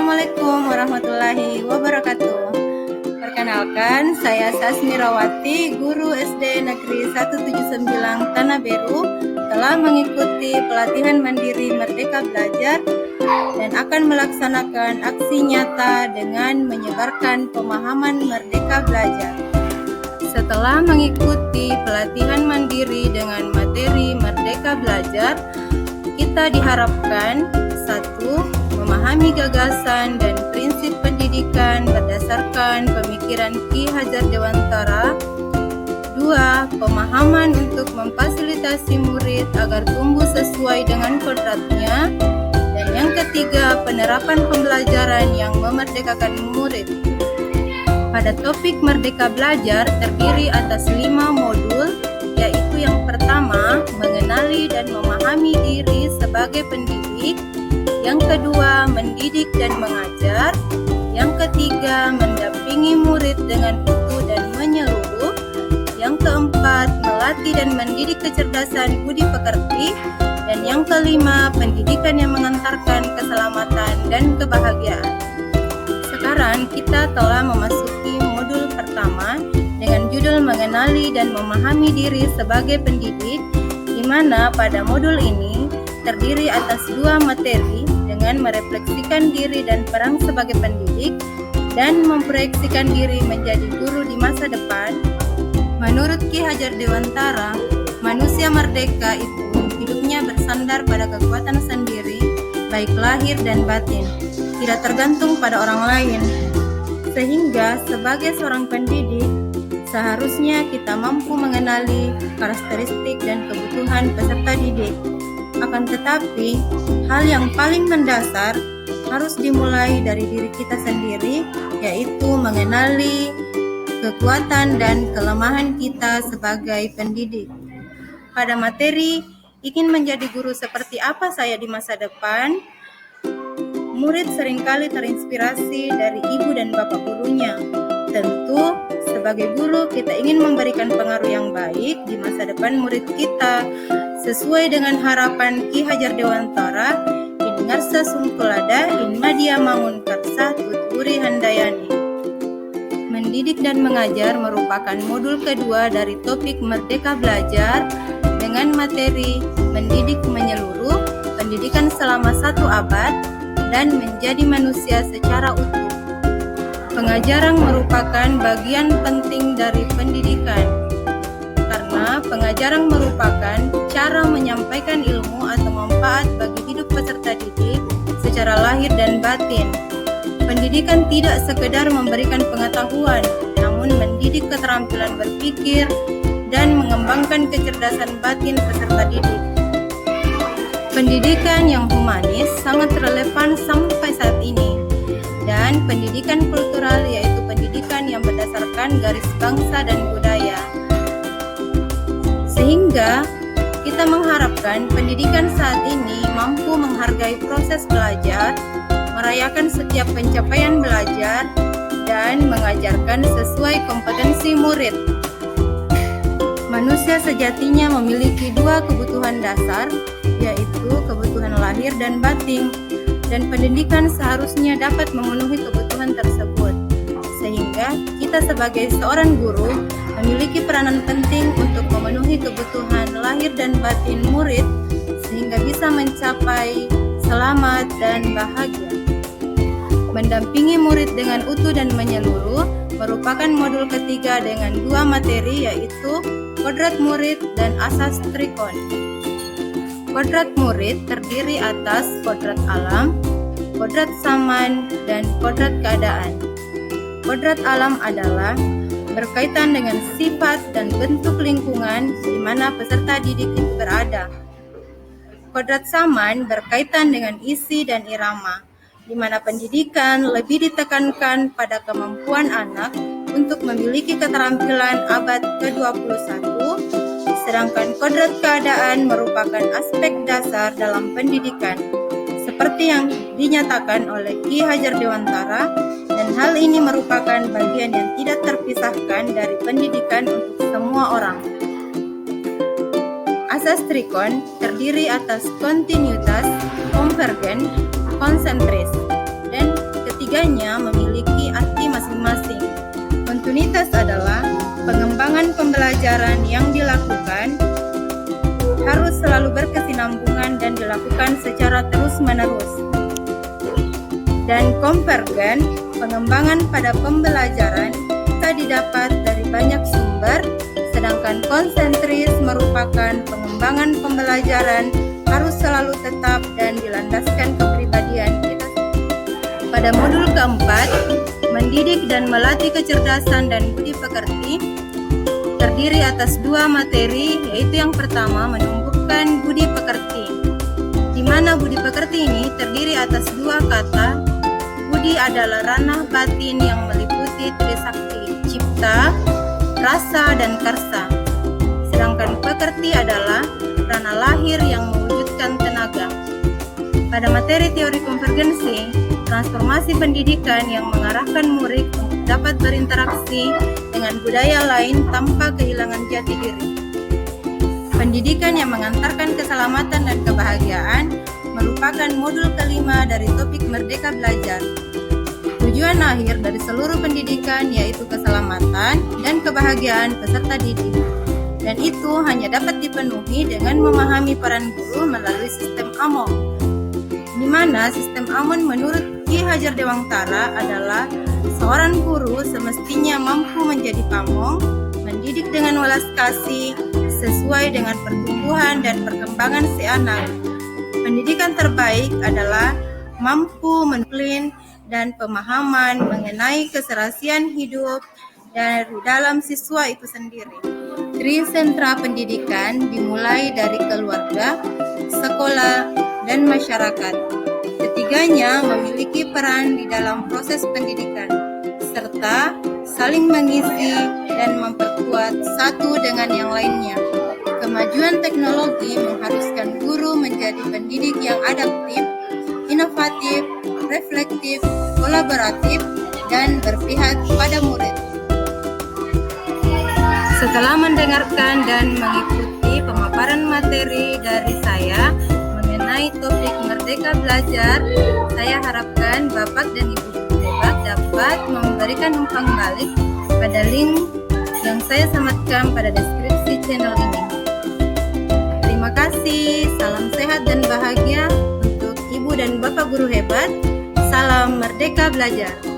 Assalamualaikum warahmatullahi wabarakatuh. Perkenalkan, saya Sasmirawati, guru SD Negeri 179 Tanah Beru, telah mengikuti pelatihan mandiri Merdeka Belajar dan akan melaksanakan aksi nyata dengan menyebarkan pemahaman Merdeka Belajar. Setelah mengikuti pelatihan mandiri dengan materi Merdeka Belajar, kita diharapkan 1. Memahami gagasan dan prinsip pendidikan berdasarkan pemikiran Ki Hajar Dewantara. 2. Pemahaman untuk memfasilitasi murid agar tumbuh sesuai dengan kodratnya. Dan yang ketiga, penerapan pembelajaran yang memerdekakan murid. Pada topik Merdeka Belajar terdiri atas 5 modul, yaitu yang pertama, mengenali dan memahami diri sebagai pendidik. Yang kedua, mendidik dan mengajar. Yang ketiga, mendampingi murid dengan utuh dan menyeluruh. Yang keempat, melatih dan mendidik kecerdasan budi pekerti. Dan yang kelima, pendidikan yang mengantarkan keselamatan dan kebahagiaan. Sekarang kita telah memasuki modul pertama dengan judul mengenali dan memahami diri sebagai pendidik, di mana pada modul ini terdiri atas 2 materi dengan merefleksikan diri dan peran sebagai pendidik dan memproyeksikan diri menjadi guru di masa depan. Menurut Ki Hajar Dewantara, manusia merdeka itu hidupnya bersandar pada kekuatan sendiri, baik lahir dan batin, tidak tergantung pada orang lain. Sehingga sebagai seorang pendidik, seharusnya kita mampu mengenali karakteristik dan kebutuhan peserta didik. Akan tetapi, hal yang paling mendasar harus dimulai dari diri kita sendiri, yaitu mengenali kekuatan dan kelemahan kita sebagai pendidik. Pada materi ingin menjadi guru seperti apa saya di masa depan, murid seringkali terinspirasi dari ibu dan bapak gurunya. Tentu, sebagai guru kita ingin memberikan pengaruh yang baik di masa depan murid kita, sesuai dengan harapan Ki Hajar Dewantara, in ngarsa sungkulada, in madia mangun karsa tuturi handayani. Mendidik dan mengajar merupakan modul kedua dari topik Merdeka Belajar dengan materi mendidik menyeluruh, pendidikan selama 1 abad, dan menjadi manusia secara utuh. Pengajaran merupakan bagian penting dari pendidikan, karena pengajaran merupakan cara menyampaikan ilmu atau manfaat bagi hidup peserta didik secara lahir dan batin. Pendidikan tidak sekedar memberikan pengetahuan, namun mendidik keterampilan berpikir dan mengembangkan kecerdasan batin peserta didik. Pendidikan yang humanis sangat relevan sampai saat ini, dan pendidikan kultural yaitu pendidikan yang berdasarkan garis bangsa dan budaya. Sehingga kita mengharapkan pendidikan saat ini mampu menghargai proses belajar, merayakan setiap pencapaian belajar, dan mengajarkan sesuai kompetensi murid. Manusia sejatinya memiliki 2 kebutuhan dasar, yaitu kebutuhan lahir dan batin, dan pendidikan seharusnya dapat memenuhi kebutuhan tersebut. Sehingga kita sebagai seorang guru memiliki peranan penting untuk memenuhi kebutuhan lahir dan batin murid sehingga bisa mencapai selamat dan bahagia. Mendampingi murid dengan utuh dan menyeluruh merupakan modul ketiga dengan 2 materi, yaitu kodrat murid dan asas trikon. Kodrat murid terdiri atas kodrat alam, kodrat zaman, dan kodrat keadaan. Kodrat alam adalah berkaitan dengan sifat dan bentuk lingkungan di mana peserta didik itu berada. Kodrat zaman berkaitan dengan isi dan irama, di mana pendidikan lebih ditekankan pada kemampuan anak untuk memiliki keterampilan abad ke-21, sedangkan kodrat keadaan merupakan aspek dasar dalam pendidikan, seperti yang dinyatakan oleh Ki Hajar Dewantara, dan hal ini merupakan bagian yang tidak terpisahkan dari pendidikan untuk semua orang. Asas trikon terdiri atas kontinuitas, konvergen, konsentris, dan ketiganya memiliki arti masing-masing. Kontinuitas adalah pengembangan pembelajaran yang dilakukan harus selalu berkesinambungan dan dilakukan secara terus-menerus. Dan konvergen, pengembangan pada pembelajaran bisa didapat dari banyak sumber, sedangkan konsentris merupakan pengembangan pembelajaran harus selalu tetap dan dilandaskan kepribadian kita. Pada modul keempat, mendidik dan melatih kecerdasan dan budi pekerti, terdiri atas 2 materi, yaitu yang pertama menumbuhkan budi pekerti, di mana budi pekerti ini terdiri atas 2 kata. Budi adalah ranah batin yang meliputi trisakti, cipta, rasa, dan karsa. Sedangkan pekerti adalah ranah lahir yang mewujudkan tenaga. Pada materi teori konvergensi, transformasi pendidikan yang mengarahkan murid untuk dapat berinteraksi dengan budaya lain tanpa kehilangan jati diri. Pendidikan yang mengantarkan keselamatan dan kebahagiaan merupakan modul kelima dari topik Merdeka Belajar. Tujuan akhir dari seluruh pendidikan yaitu keselamatan dan kebahagiaan peserta didik. Dan itu hanya dapat dipenuhi dengan memahami peran guru melalui sistem AMON. Di mana sistem AMON menurut Ki Hajar Dewantara adalah seorang guru semestinya mampu menjadi pamong, mendidik dengan welas kasih sesuai dengan pertumbuhan dan perkembangan si anak. Pendidikan terbaik adalah mampu mendisiplin dan pemahaman mengenai keserasian hidup dari dalam siswa itu sendiri. Trisentra pendidikan dimulai dari keluarga, sekolah, dan masyarakat. Ketiganya memiliki peran di dalam proses pendidikan, serta saling mengisi dan memperkuat satu dengan yang lainnya. Kemajuan teknologi mengharuskan guru menjadi pendidik yang adaptif, inovatif, reflektif, kolaboratif, dan berpihak pada murid. Setelah mendengarkan dan mengikuti pemaparan materi dari saya mengenai topik Merdeka Belajar, saya harapkan Bapak dan Ibu hebat dapat memberikan umpan balik pada link yang saya sematkan pada deskripsi channel ini. Terima kasih, salam sehat dan bahagia untuk Ibu dan Bapak guru hebat. Salam Merdeka Belajar.